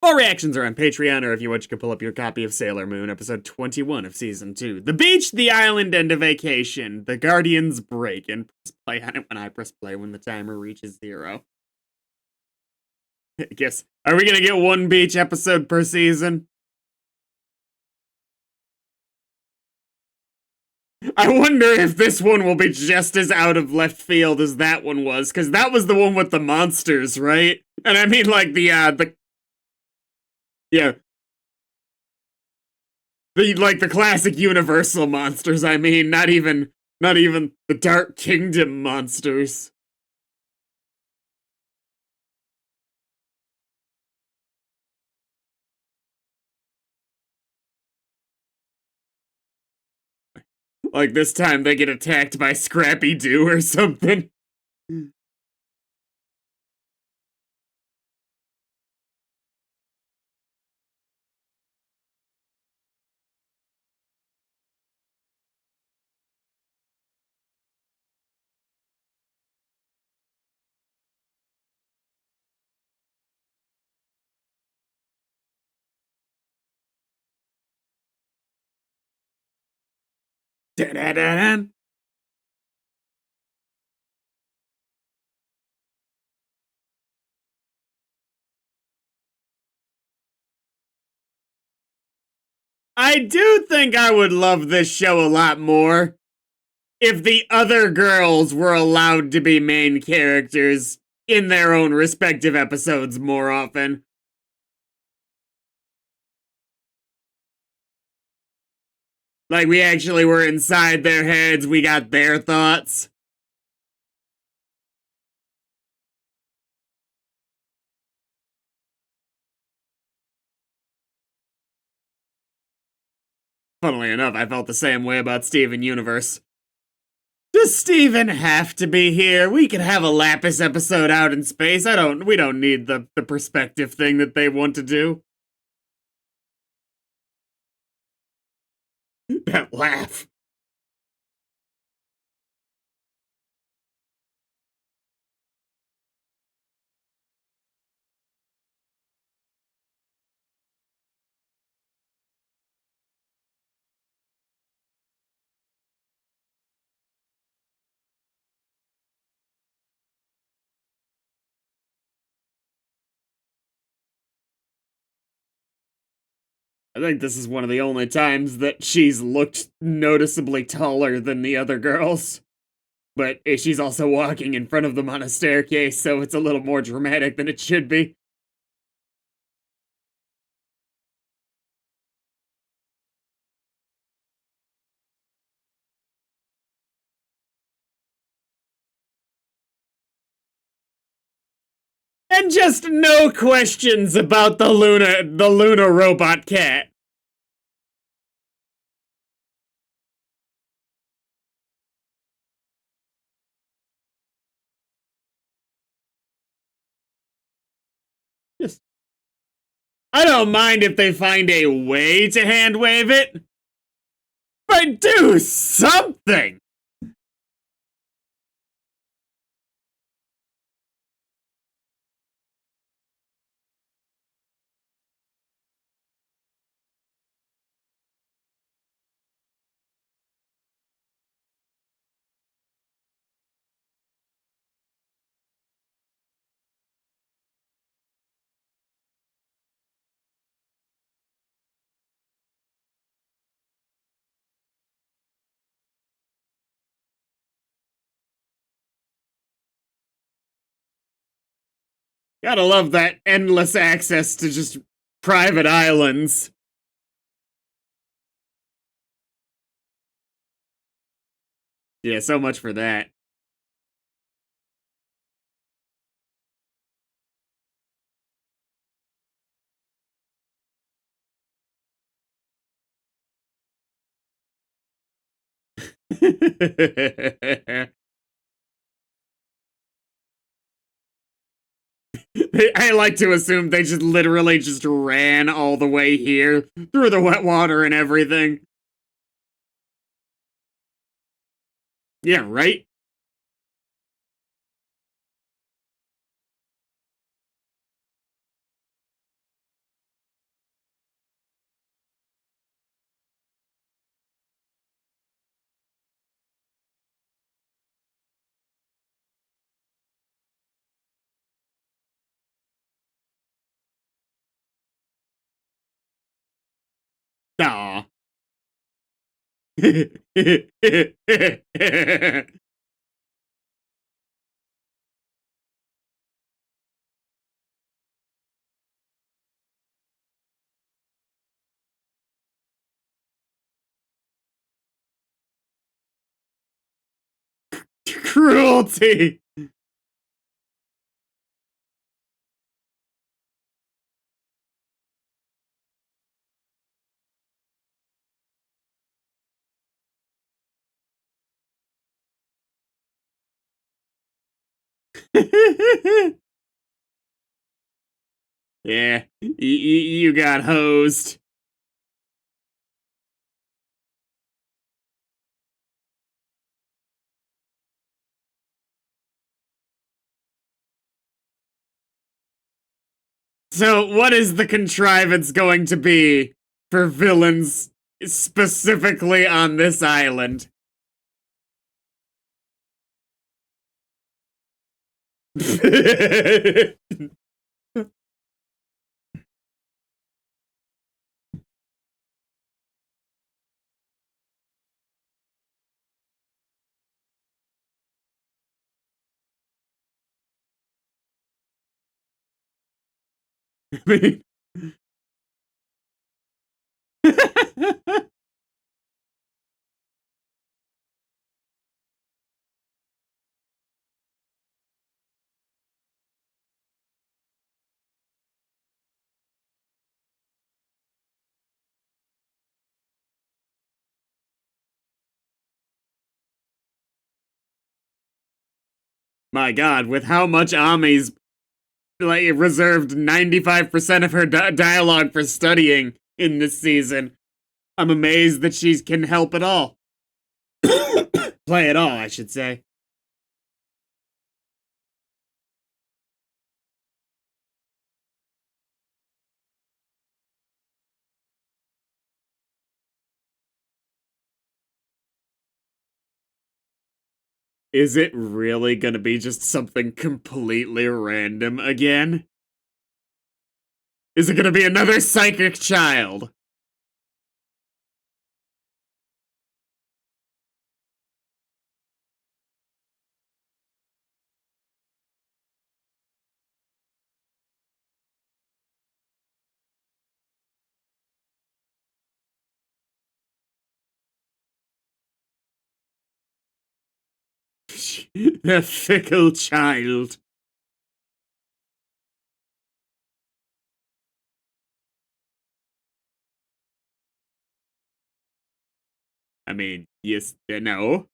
All reactions are on Patreon, or if you want, you can pull up your copy of Sailor Moon, episode 21 of season 2. The beach, the island, and a vacation. The Guardians break, and press play on it when I press play when the timer reaches 0. I guess, are we gonna get one beach episode per season? I wonder if this one will be just as out of left field as that one was, because that was the one with the monsters, right? And I mean, like, yeah, the classic Universal monsters, I mean, not even the Dark Kingdom monsters. Like, this time they get attacked by Scrappy-Doo or something. Da-da-da-da. I do think I would love this show a lot more if the other girls were allowed to be main characters in their own respective episodes more often. Like, we actually were inside their heads, we got their thoughts. Funnily enough, I felt the same way about Steven Universe. Does Steven have to be here? We could have a Lapis episode out in space. We don't need the perspective thing that they want to do. That laugh. I think this is one of the only times that she's looked noticeably taller than the other girls. But she's also walking in front of them on a staircase, so it's a little more dramatic than it should be. And just no questions about the Luna robot cat. Just, I don't mind if they find a way to hand wave it, but do something! Gotta love that endless access to just private islands. Yeah, so much for that. I like to assume they just literally just ran all the way here through the wet water and everything. Yeah, right? Aw. Cruelty. Yeah, you got hosed. So, what is the contrivance going to be for villains specifically on this island? I mean, my God, with how much Ami's like reserved 95% of her dialogue for studying in this season, I'm amazed that she can help at all. Play at all, I should say. Is it really gonna be just something completely random again? Is it gonna be another psychic child? The fickle child. I mean, yes, no.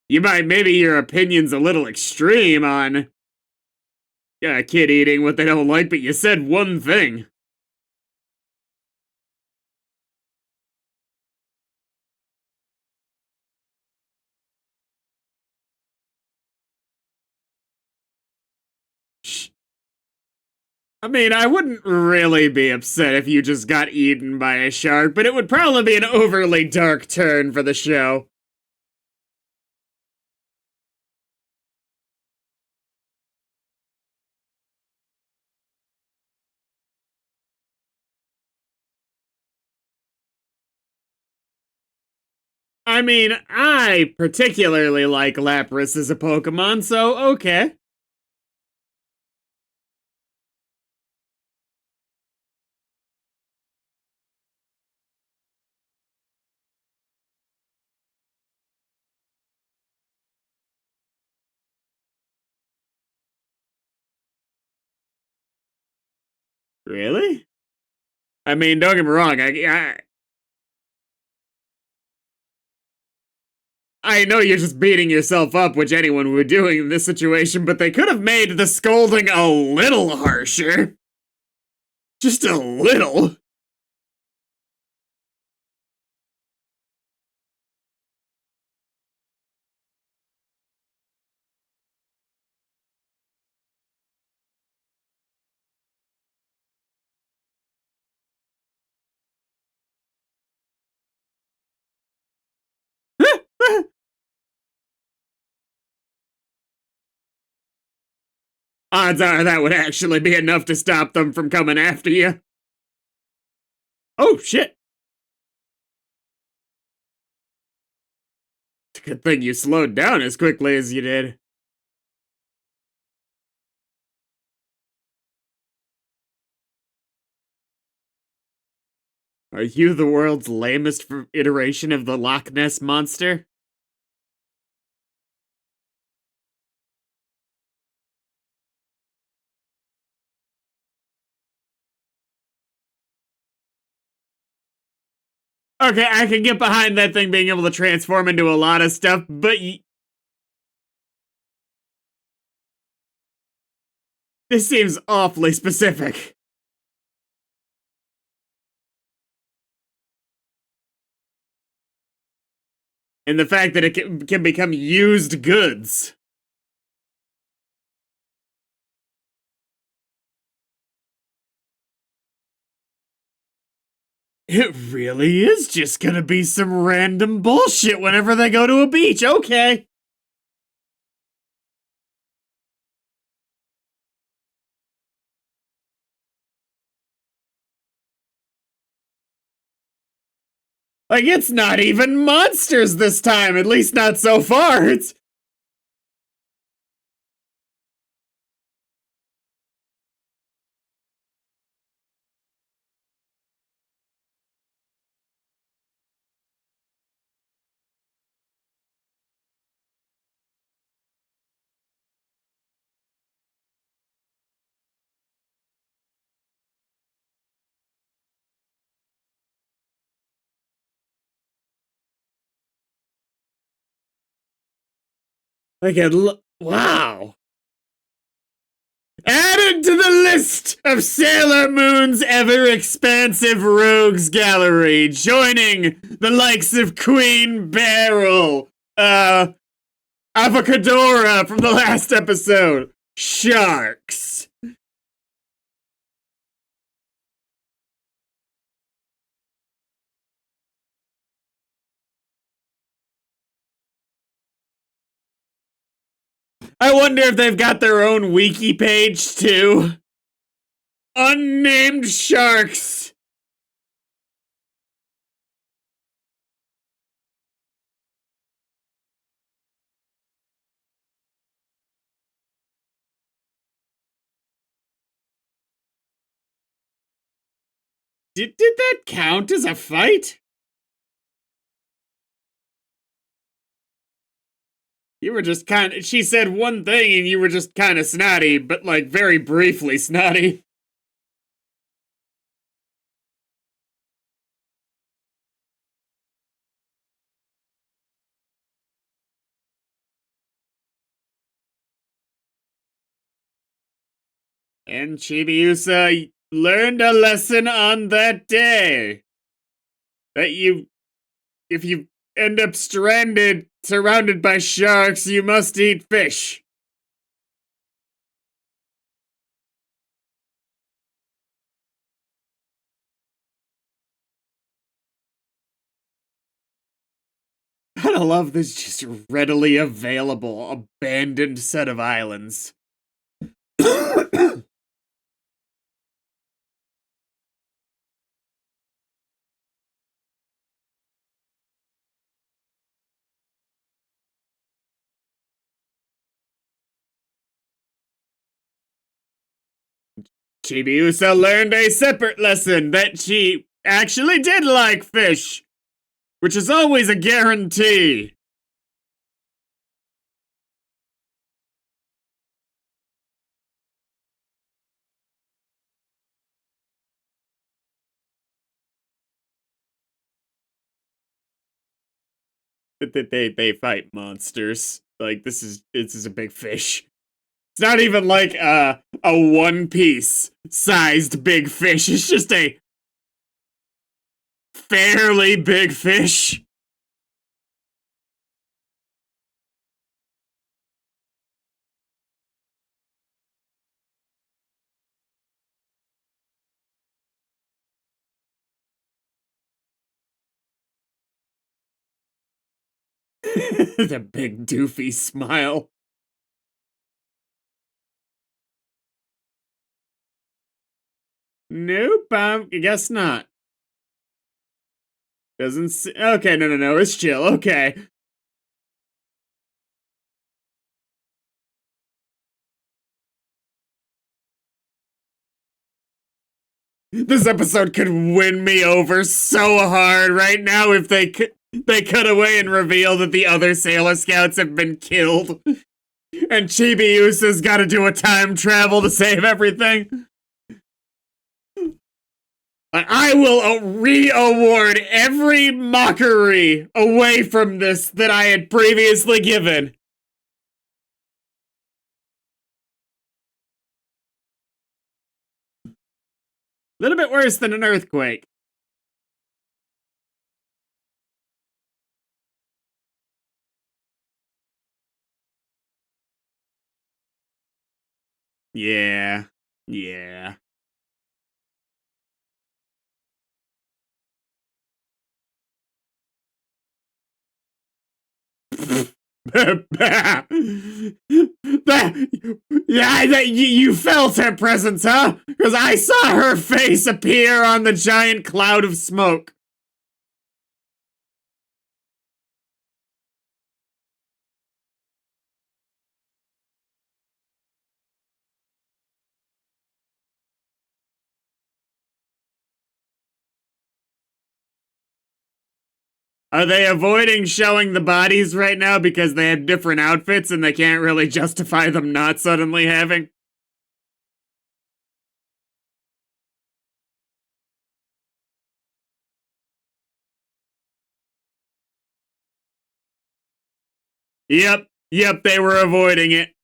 You might, maybe your opinion's a little extreme on a kid eating what they don't like, but you said one thing. I mean, I wouldn't really be upset if you just got eaten by a shark, but it would probably be an overly dark turn for the show. I mean, I particularly like Lapras as a Pokemon, so okay. Really? I mean, don't get me wrong, I know you're just beating yourself up, which anyone would be doing in this situation, but they could have made the scolding a little harsher. Just a little. Odds are that would actually be enough to stop them from coming after you. Oh, shit. Good thing you slowed down as quickly as you did. Are you the world's lamest iteration of the Loch Ness Monster? Okay, I can get behind that thing being able to transform into a lot of stuff, but this seems awfully specific. And the fact that it can become used goods. It really is just gonna be some random bullshit whenever they go to a beach, okay. Like, it's not even monsters this time, at least not so far. It's like wow. Added to the list of Sailor Moon's ever-expansive rogues gallery, joining the likes of Queen Beryl, Avocadora from the last episode, Sharks. I wonder if they've got their own wiki page, too. Unnamed Sharks. Did that count as a fight? You were just she said one thing and you were just kind of snotty, but like very briefly snotty. And Chibi-Usa learned a lesson on that day. That if you end up stranded, surrounded by sharks, you must eat fish. I love this just readily available, abandoned set of islands. Chibi-Usa learned a separate lesson that she actually did like fish, which is always a guarantee. That they fight monsters. Like this is a big fish. It's not even like a One Piece sized big fish. It's just a fairly big fish. The big doofy smile. Nope, I guess not. Doesn't okay, no, it's chill, okay. This episode could win me over so hard right now if they cut away and reveal that the other Sailor Scouts have been killed. And Chibi-Usa's gotta do a time travel to save everything. I will re-award every mockery away from this that I had previously given. A little bit worse than an earthquake. Yeah. Yeah. Yeah, you felt her presence, huh? Because I saw her face appear on the giant cloud of smoke. Are they avoiding showing the bodies right now because they have different outfits and they can't really justify them not suddenly having? Yep, they were avoiding it.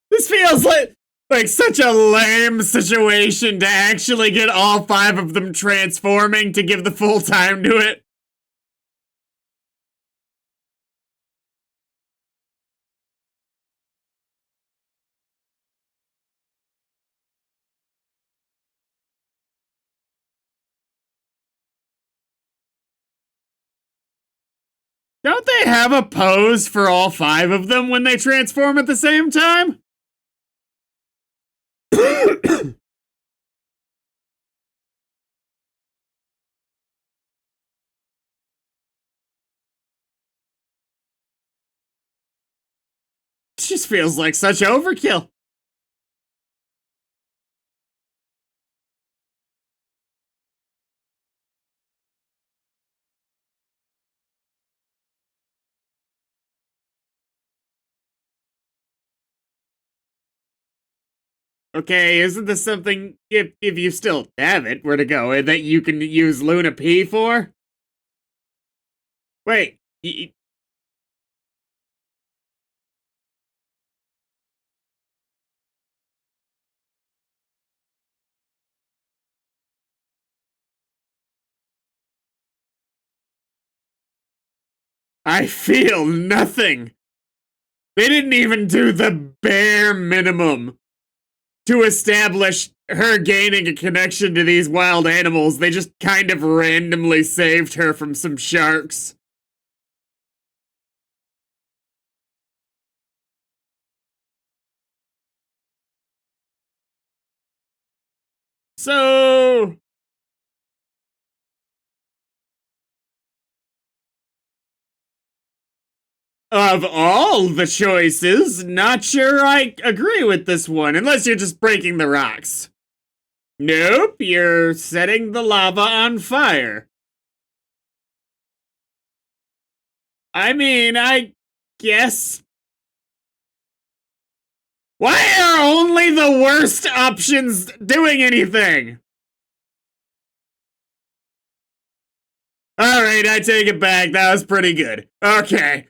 This feels like such a lame situation to actually get all 5 of them transforming to give the full time to it. Don't they have a pose for all 5 of them when they transform at the same time? It just feels like such overkill. Okay, isn't this something, if you still have it, where to go, that you can use Luna P for? Wait, I feel nothing. They didn't even do the bare minimum to establish her gaining a connection to these wild animals. They just kind of randomly saved her from some sharks. So, of all the choices, not sure I agree with this one, unless you're just breaking the rocks. Nope, you're setting the lava on fire. I mean, I guess. Why are only the worst options doing anything? Alright, I take it back. That was pretty good. Okay.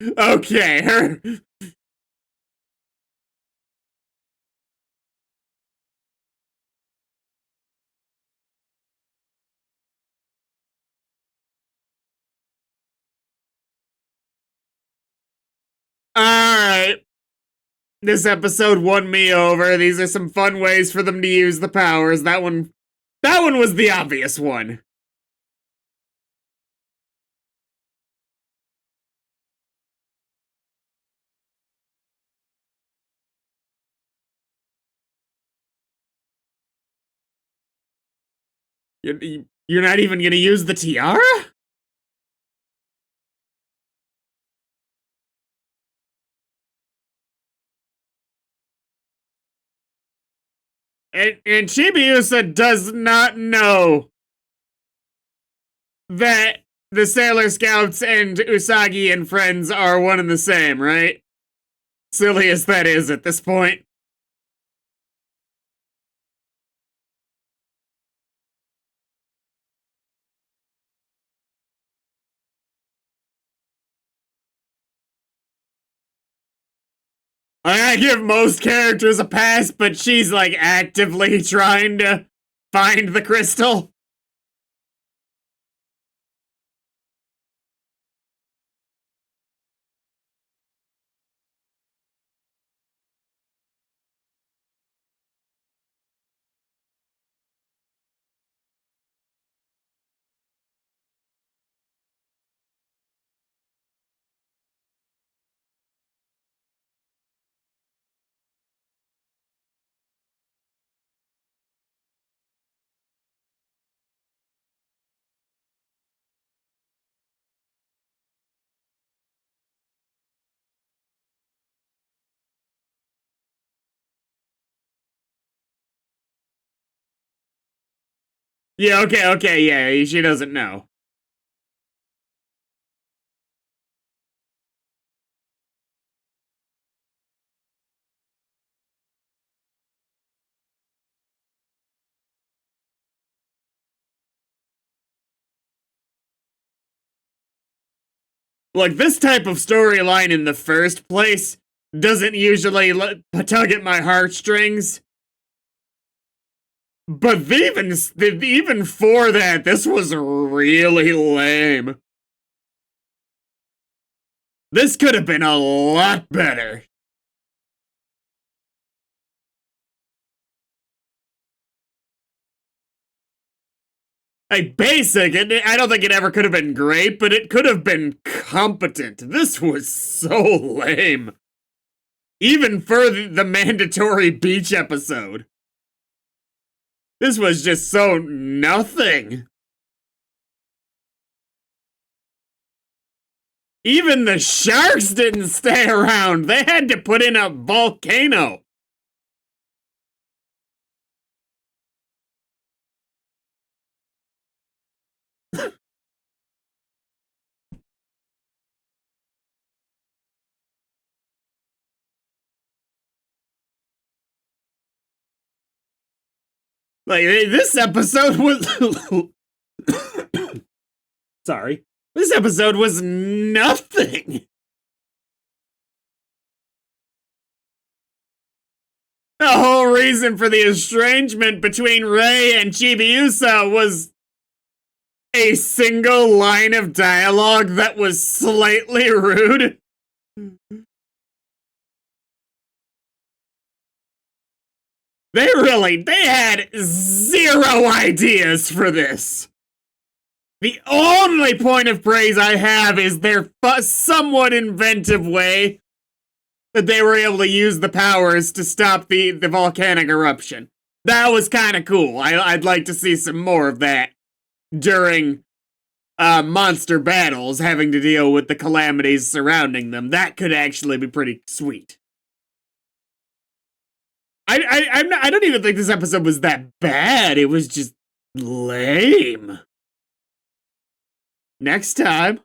Alright. This episode won me over. These are some fun ways for them to use the powers. That one was the obvious one. You're not even gonna use the tiara? And Chibi-Usa does not know that the Sailor Scouts and Usagi and friends are one and the same, right? Silly as that is at this point. I give most characters a pass, but she's like actively trying to find the crystal. Yeah, okay, yeah, she doesn't know. Like, this type of storyline in the first place doesn't usually tug at my heartstrings. But even for that, this was really lame. This could have been a lot better. Like, basic, I don't think it ever could have been great, but it could have been competent. This was so lame. Even for the mandatory beach episode. This was just so nothing. Even the sharks didn't stay around. They had to put in a volcano. Like, this episode was... Sorry. This episode was nothing. The whole reason for the estrangement between Rei and Chibi-Usa was a single line of dialogue that was slightly rude. They had zero ideas for this. The only point of praise I have is their somewhat inventive way that they were able to use the powers to stop the volcanic eruption. That was kind of cool. I'd like to see some more of that during monster battles, having to deal with the calamities surrounding them. That could actually be pretty sweet. I don't even think this episode was that bad. It was just lame. Next time.